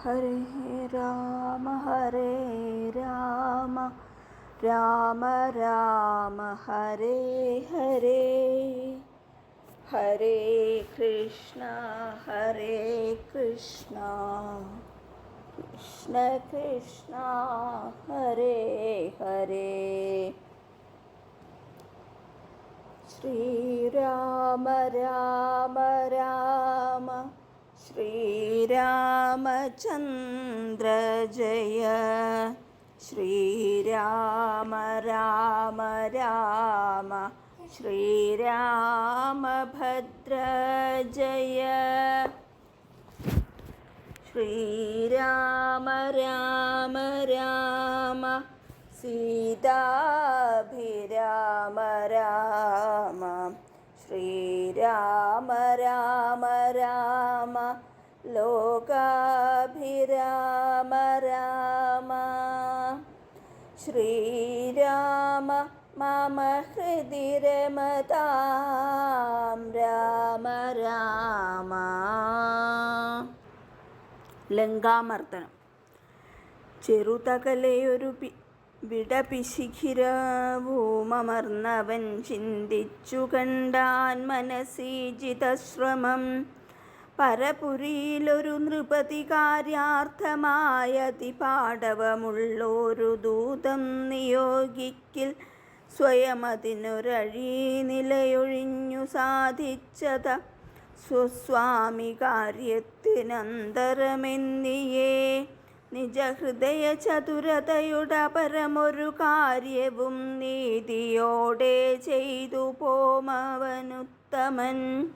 ഹരേ രാമ രാമ രാമ ഹരേ ഹരേ, ഹരേ കൃഷ്ണ കൃഷ്ണ കൃഷ്ണ ഹരേ ഹരേ. ശ്രീരാമ രാമ രാമ ശ്രീരാമചന്ദ്ര ജയ, ശ്രീരാമ രാമ രാമ ശ്രീരാമഭദ്ര ജയ, ശ്രീരാമ രാമ രാമ സീതാഭിരാമ രാമ, ശ്രീരാമ രാമ രാമ ലോകാഭിരാമ രാമ, ശ്രീരാമ മമ ഹൃദി രമതാം രാമ രാമ. ലങ്കാമർദ്ദനം. ചെറുതകലയൊരു വിടപിശിഖിരവുമർന്നവൻ ചിന്തിച്ചു കണ്ടാൻ മനസീജിതശ്രമം. പരപുരിയിലൊരു നൃപതി കാര്യാർത്ഥമായതിപാടവമുള്ളൊരു ദൂതം നിയോഗിക്കിൽ സ്വയമതിനൊരഴി നിലയൊഴിഞ്ഞു സാധിച്ചത സ്വസ്വാമി കാര്യത്തിനന്തരമെന്നിയേ. നിജഹൃദയ ചതുരതയുടെ പരമൊരു കാര്യവും നീതിയോടെ ചെയ്തു പോമവനുത്തമൻ.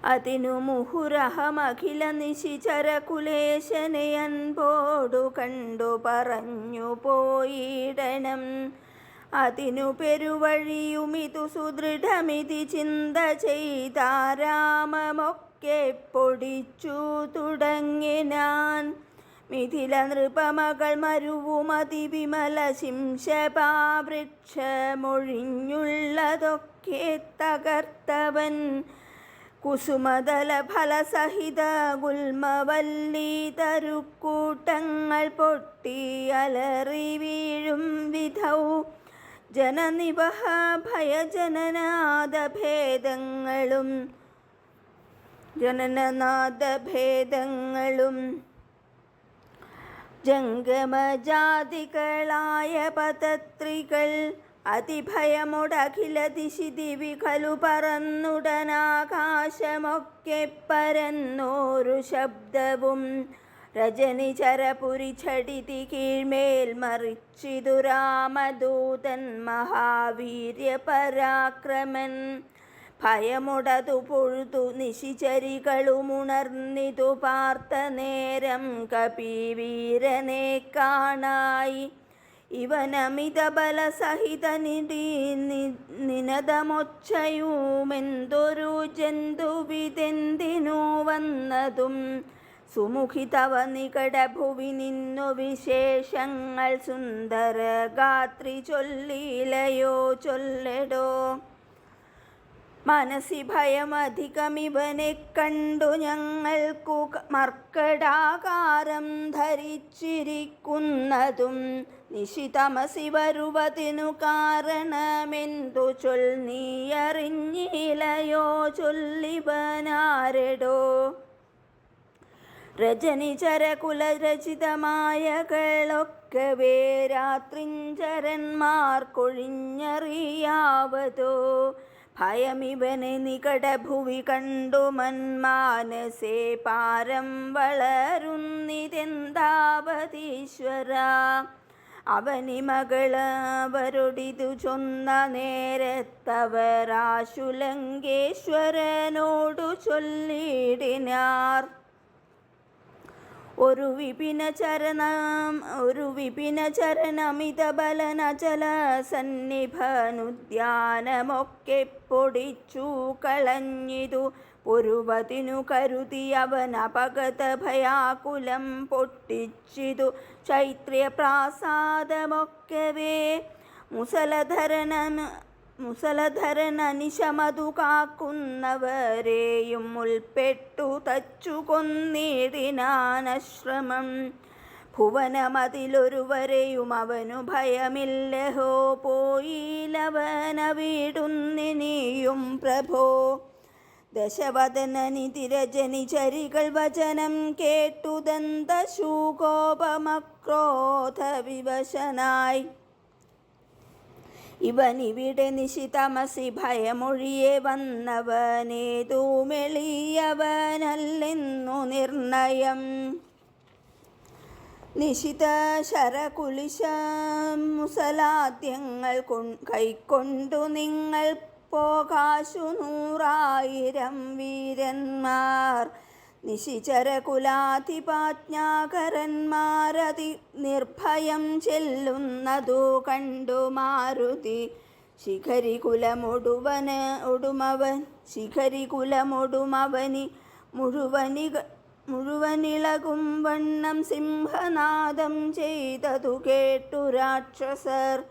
അതിനു മുഹുരഹമഖില നിശിചരകുലേശനെ അൻപോടു കണ്ടു പറഞ്ഞു പോയിടണം. അതിനു പെരുവഴിയുമിതു സുദൃഢമിതി ചിന്ത ചെയ്താരാമമൊക്കെ പൊടിച്ചു തുടങ്ങിനാൻ. മിഥില നൃപമകൾ മരുവുമതി വിമല ശിംശപാവൃക്ഷമൊഴിഞ്ഞുള്ളതൊക്കെ തകർത്തവൻ. കുസുമദല ഫലസഹിത ഗുൽമവല്ലി തരുക്കൂട്ടങ്ങൾ പൊട്ടി അലറി വീഴും വിധൗ ജനനിവഹ ജനനനാദഭേദങ്ങളും ജംഗമജാതികളായ പതത്രികൾ അതിഭയമൊടഖില ദിശി ദിവിഖലു പറന്നുടനാകാശമൊക്കെ പരന്നോരു ശബ്ദവും. രജനിചരപുരി ഛടിതി കീഴ്മേൽ മറിച്ചിതു രാമദൂതൻ മഹാവീര്യ പരാക്രമൻ. ഭയമൊടതു പൊഴുതു നിശിചരികളുമുണർന്നിതു പാർത്ത നേരം കപിവീരനെ കാണായി. ഇവനമിത ബലസഹിത നിനദമൊച്ചയുമെന്തൊരു ജന്തുവിതെന്തിനു വന്നതും. സുമുഖി തവ നികടഭുവി നിന്നു വിശേഷങ്ങൾ സുന്ദര ഗാത്രി ചൊല്ലിലയോ ചൊല്ലടോ. മനസി ഭയമധികമിവനെ കണ്ടു ഞങ്ങൾക്കു മർക്കടാകാരം ധരിച്ചിരിക്കുന്നതും. നിശിതമസി വരുവതിനു കാരണമെന്തു ചൊൽനീയറിഞ്ഞിലയോ ചൊല്ലിവനാരടോ. രജനിചരകുലരചിതമായകളൊക്കവേ രാത്രിഞ്ചരന്മാർക്കൊഴിഞ്ഞറിയാവതോ. ഭയമിവനെ നികടഭുവി കണ്ടു മന്മാനസേ പാരം വളരുന്നിതെന്താവതീശ്വര. അവനിമകളവരൊടിതു ചൊന്ന നേരത്തവരാശുലങ്കേശ്വരനോടു ചൊല്ലിടിനാർ. ഒരു വിപിനചരനമിത ബലനചല സന്നിഭനുദ്യാനമൊക്കെ പൊടിച്ചു കളഞ്ഞിതു. പൊരുവതിനു കരുതി അവൻ അപഗത ഭയാകുലം പൊട്ടിച്ചിതു ചൈത്രപ്രാസാദമൊക്കവേ. മുസലധരനം മുസലധരൻ അനിശമതു കാക്കുന്നവരെയും ഉൾപ്പെട്ടു തച്ചു കൊന്നിടിനാനശ്രമം. ഭുവനമതിലൊരുവരെയും അവനു ഭയമില്ലഹോ, പോയിലവന വീടുന്നിനിയും പ്രഭോ. ദശവദനനിതിരജനി ചരികൾ വചനം കേട്ടു ദന്തശൂകോപമക്രോധ വിവശനായി. ഇവനിവിടെ നിശിതമസി ഭയമൊഴിയെ വന്നവനേതുമെളിയവനല്ലെന്നു നിർണയം. നിശിത ശരകുലിശ മുസലാദ്യങ്ങൾ കൈക്കൊണ്ടു നിങ്ങൾ പോകാശു 100,000 വീരന്മാർ. നിശിചരകുലാധിപാജ്ഞാകരന്മാരതി നിർഭയം ചെല്ലുന്നതു കണ്ടു മാരുതി. ശിഖരികുലമൊടുമവനി മുഴുവനിളകും വണ്ണം സിംഹനാദം ചെയ്തതു കേട്ടു രാക്ഷസർ.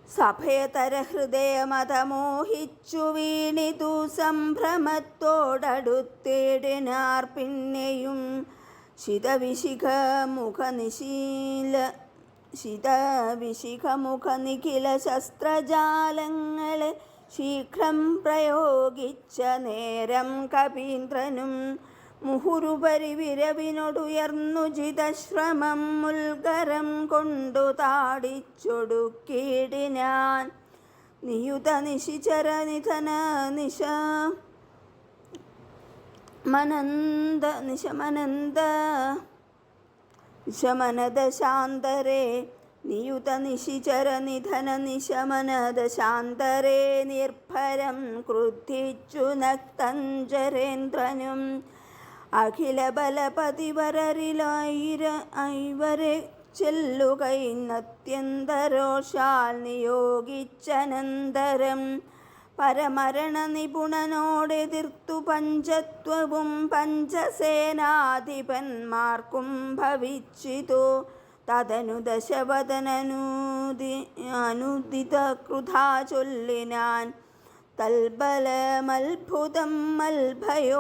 സഭയതര ഹൃദയമതമോഹിച്ചു വീണിതു സംഭ്രമത്തോടടുത്തേടിനാർ. പിന്നെയും ശിതവിശിഖമുഖ നിഖില ശസ്ത്രജാലങ്ങളെ ശീഘ്രം പ്രയോഗിച്ച നേരം കപീന്ദ്രനും മുഹുരുപരി വിരവിനൊടുയർന്നു ജിതശ്രമം മുൽഗരം കൊണ്ടു താടിച്ചൊടുക്കിടിനാൻ. നിയുത നിശിചര നിധന നിശമനദശാന്തരേ. നിയുത നിശിചര നിധന നിശമനദശാന്തരേ നിർഭരം ക്രുദ്ധിച്ചു നക്തഞ്ചരേന്ദ്രനും. അഖില ബലപതിവരരിലൈവരെ ചെല്ലുകൈന്നത്യന്തരോഷാൽ നിയോഗിച്ചനന്തരം പരമരണ നിപുണനോടെതിർത്തു പഞ്ചത്വവും പഞ്ചസേനാധിപന്മാർക്കും ഭവിച്ചിതു. തദനു ദശവദനനുദിത ക്രുധാ ചൊല്ലിനാൻ. തൽബലമത്ഭുതം മൽഭയോത്ഭൂതിതം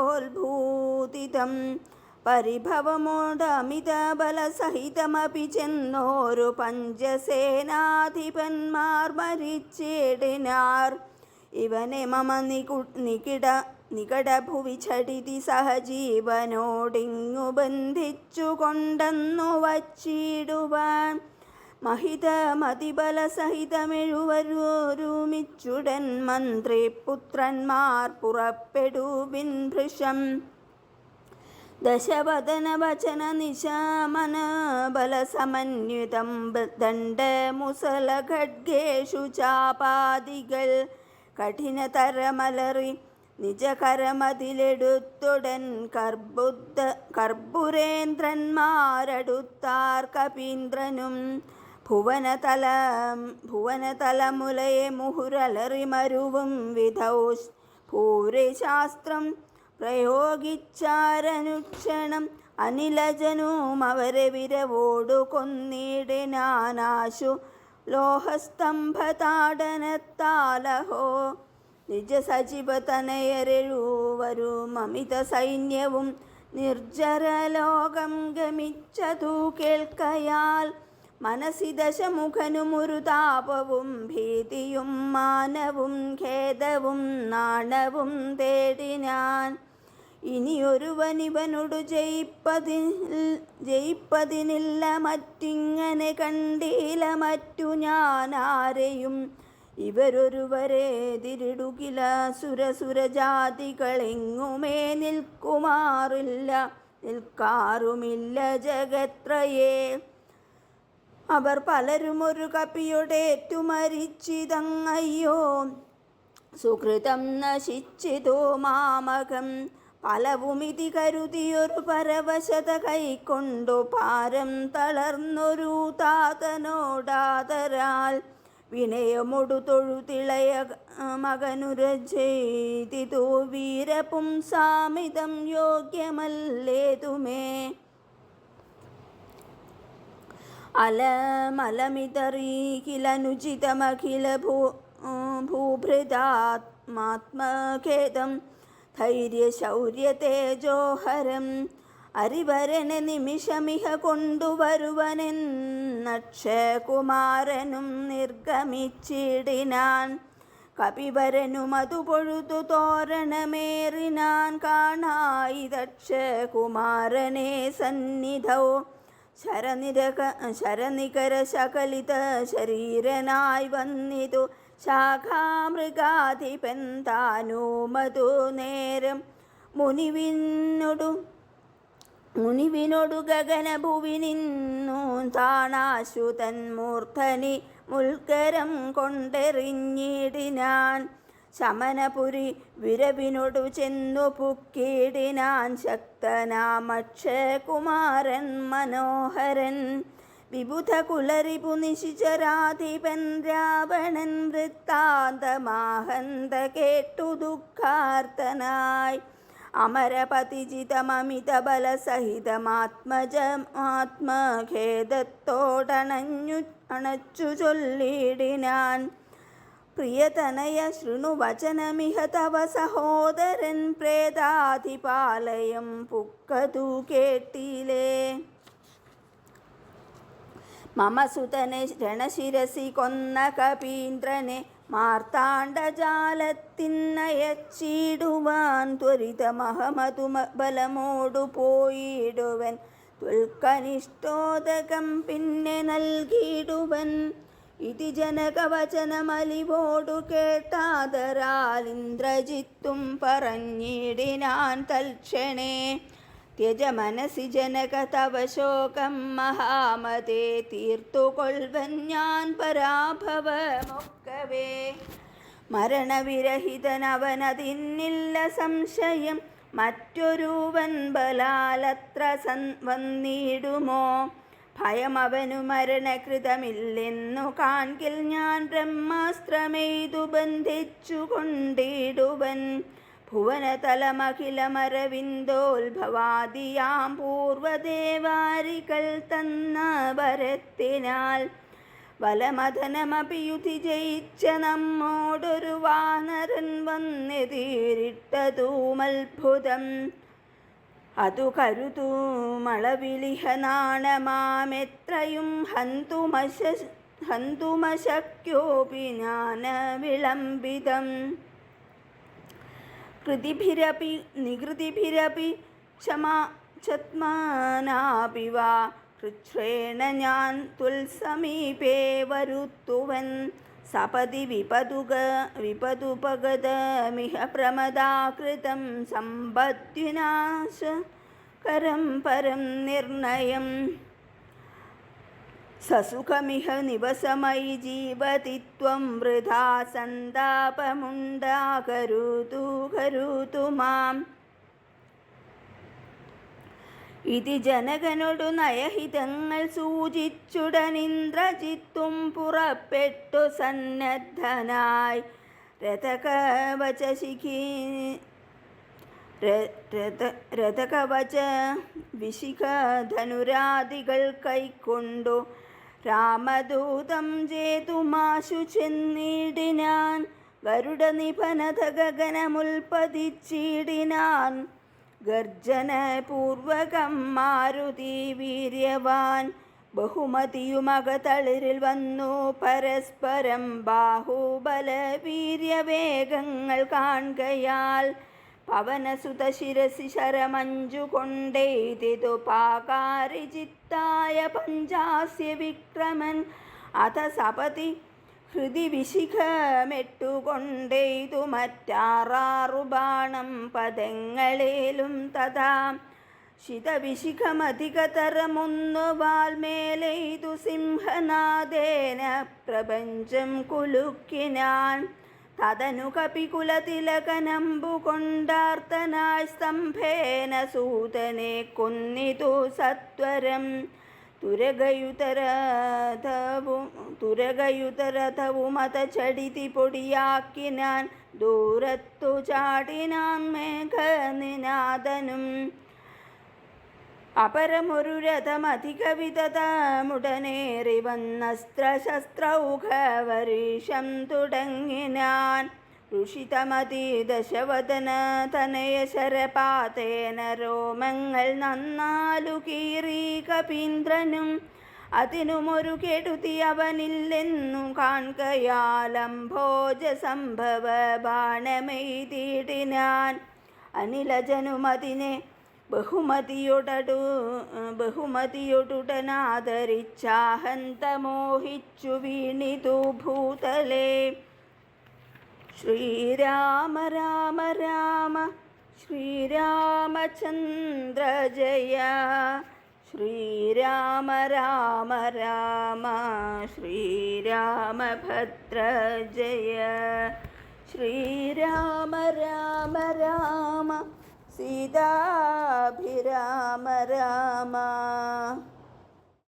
പരിഭവമോടമിത ബലസഹിതമപി ചെന്നോരു പഞ്ചസേനാധിപന്മാർ മരിച്ചിടിനാർ. ഇവനെ മമ നികടഭുവി ഛടിതി സഹജീവനോടിങ്ങു ബന്ധിച്ചു കൊണ്ടെന്നു വച്ചിടുവാൻ. മഹിതമതിബലസഹിതമെഴുവരൂരുമിച്ചുടൻ മന്ത്രിപുത്രന്മാർ പുറപ്പെടുവിൻ ഭൃശം. ദശവദന വചന നിശമന ബലസമന്വിതം ദണ്ഡമുസല ഖഡ്ഗേഷു ചാപാദികൾ കഠിനതരമലറി നിജകരമതിലെടുത്തുടൻ കർപ്പുരേന്ദ്രന്മാരടുത്താർ കപീന്ദ്രനും. ഭുവനതലമുലയെ മുഹുരലറി മരുവും വിധൗ ഭൂരിശാസ്ത്രം പ്രയോഗിച്ചാരനുക്ഷണം. അനിലജനും അവരെ വിരവോടു കൊന്നിടിനാനാശു ലോഹസ്തംഭതാടനത്താലഹോ. നിജസജീവതനയരെഴുവരും അമിത സൈന്യവും നിർജ്ജരലോകം ഗമിച്ചതു കേൾക്കയാൽ. മനസി ദശമുഖനുമൊരു താപവും ഭീതിയും മാനവും ഖേദവും നാണവും തേടിനാൻ. ഇനിയൊരുവനിവനോടു ജയിപ്പതിനില്ല മറ്റിങ്ങനെ കണ്ടീല മറ്റു ഞാനാരെയും. ഇവരൊരുവരെതിരിടുകില സുരസുരജാതികളെങ്ങുമേ നിൽക്കാറുമില്ല ജഗത്രയേ. അവർ പലരുമൊരു കപിയൊടേറ്റു മരിച്ചിതങ്ങയ്യോ. സുഹൃതം നശിച്ചിതോ മാമകം ഫലവുമിതി കരുതിയൊരു പരവശത കൈക്കൊണ്ടു പാരം തളർന്നൊരു താതനോടാതരാൽ വിനയമൊടു തൊഴുതിളയ മകനുരജെയ്തിതു വീരപുംസാമിതം യോഗ്യമല്ലേതുമേ. അലമലമിതറികിലനുചിതമഖില ഭൂഭൃതാത്മാത്മഖേദം ധൈര്യശൗര്യതേജോഹരം അരിവരനെ നിമിഷമിഹ കൊണ്ടുവരുവനെന്നക്ഷകുമാരനും നിർഗമിച്ചിടിനാൻ. കപിവരനും അതു പൊഴുതു തോരണമേറിനാൻ കാണായി ദക്ഷകുമാരനെ സന്നിധൗ. ശരനികര ശകലിത ശരീരനായി വന്നിതു ശാഖാമൃഗാധിപൻ താനുമതു നേരം. മുനിവിനോടു ഗഗനഭുവി നിന്നു താണാശു തന്മൂർധനി മുൽക്കരം കൊണ്ടെറിഞ്ഞിടിനാൻ. ശമനപുരി വിരവിനോടു ചെന്നു പുക്കിടിനാൻ ശക്തനാമക്ഷകുമാരൻ മനോഹരൻ. വിബുധ കുലരിപു നിശിചരാധിപൻ രാവണൻ വൃത്താന്തമാഹന്ത കേട്ടു ദുഃഖാർത്തനായി. അമരപതിജിതമമിത ബലസഹിതമാത്മഖേദത്തോടണച്ചു ചൊല്ലിടിനാൻ. പ്രിയതനയ ശൃണു വചനമിഹ തവ സഹോദരൻ പ്രേതാധിപാലയം പുക്കതു കേട്ടിലേ. മമ സുതനെ രണശിരസി കൊന്ന കപീന്ദ്രനെ മാർത്താണ്ഡജാലത്തിനയച്ചിടുവാൻ ത്വരിതമഹമതു ബലമോടു പോയിടുവൻ. തുൽക്കനിഷ്ടോദകം പിന്നെ നൽകിടുവൻ. ഇതി ജനകവചനമലിവോടു കേട്ടാദരാൽ ഇന്ദ്രജിത്തും പറഞ്ഞിടിനാൻ തൽക്ഷണേ. ത്യജ മനസി ജനക തവ ശോകം മഹാമതേ തീർത്തുകൊൾവൻ ഞാൻ പരാഭവമൊക്കവേ. മരണവിരഹിതനവനതിന്നില്ല സംശയം മറ്റൊരുവൻ ബലാലത്ര വന്നിടുമോ. ഭയമവനു മരണകൃതമില്ലെന്നു കാൺകിൽ ഞാൻ ബ്രഹ്മാസ്ത്രമെയ്തു ബന്ധിച്ചു കൊണ്ടിടുവൻ. ഭുവനതലമഖിലമരവിന്ദോത്ഭവാദിയാം പൂർവദേവാരികൾ തന്ന വരത്തിനാൽ വലമഥനമപിയുധി ജയിച്ച നമ്മോടൊരു വാനരൻ വന്നെതിരിട്ടതുമത്ഭുതം. അതു കരുതുമളവിലിഹ നാണമാമെത്രയും ഹന്തുമശക്യോപി ജ്ഞാനവിളംബിതം. കൃതിഭിരപി നികൃതിഭിരപി ഛത്മാനാപി വാ കൃച്ഛ്രേണ ഞാൻ തുൽസമീപേ വരുത്തുവൻ. സപതി വിപതുപഗതമിഹ പ്രമദാകൃതം സമ്പദ്വിനാശകരം പരം നിർണയം. സസുഖമിഹ നിവസമയി ജീവതി ത്വം വൃഥാ സന്താപമുണ്ടാകരുതു മാം. ഇതി ജനകനോടു നയഹിതങ്ങൾ സൂചിച്ചുടനിന്ദ്രജിത്തും പുറപ്പെട്ടു സന്നദ്ധനായി. രഥകവച വിശിഖധനുരാദികൾ കൈക്കൊണ്ടു രാമദൂതം ജേതുമാശു ചെന്നിടിനാൻ. ഗരുഡനിഭനത ഗഗനമുൽപ്പതിച്ചിടിനാൻ. ഗർജനപൂർവകം മാരുതി വീര്യവാൻ. ബഹുമതിയുമകതളിരിൽ വന്നു പരസ്പരം ബാഹുബലവീര്യവേഗങ്ങൾ കാൺകയാൽ. പവനസുത ശിരസി ശരമഞ്ചു കൊണ്ടെയ്തിതു പാകാരിചിത്തായ പഞ്ചാസ്യ വിക്രമൻ. അഥ സപതി ഹൃദി വിശിഖമെട്ടുകൊണ്ടെയ്തു മറ്റാറാറു ബാണം പദങ്ങളിലും തഥാ. ശിതവിശിഖമധികതരമൊന്നു വാൽമേലെയ്തു സിംഹനാദേന പ്രപഞ്ചം കുലുക്കിനാൻ. തദനു കപികുലതിലകനമ്പു കൊണ്ടാർത്തനായി സ്തംഭേന സൂതനെ കൊന്നിതു സത്വരം. തുരകയുതരഥവുമത ചടിതി പൊടിയാക്കിനാൻ. ദൂരത്തു ചാടിനാൻ മേഘനിനാദനും. അപരമൊരു രഥമധികവിധതമുടനേറി വന്നസ്ത്രശസ്ത്രൗഘവരീഷം തുടങ്ങിനാൻ. ഋഷിതമതി ദശവദന തനയ ശരപാതേന രോമങ്ങൾ നന്നാലു കീറി കപീന്ദ്രനും. അതിനുമൊരു കെടുതി അവനില്ലെന്നു കാൺകയാലംഭോജ സംഭവ ബാണമെയ്തിടിനാൻ. അനിലജനുമതിനെ ബഹുമതിയൊടുടനാദരിച്ചാഹന്തമോഹിച്ചു വീണിതു ഭൂതലേ. ശ്രീരാമ രാമ രാമ ശ്രീരാമചന്ദ്ര ജയ. ശ്രീരാമ രാമ രാമ ശ്രീരാമഭദ്ര ജയ. ശ്രീരാമ രാമ രാമ സീതാഭിരാമ രാമ.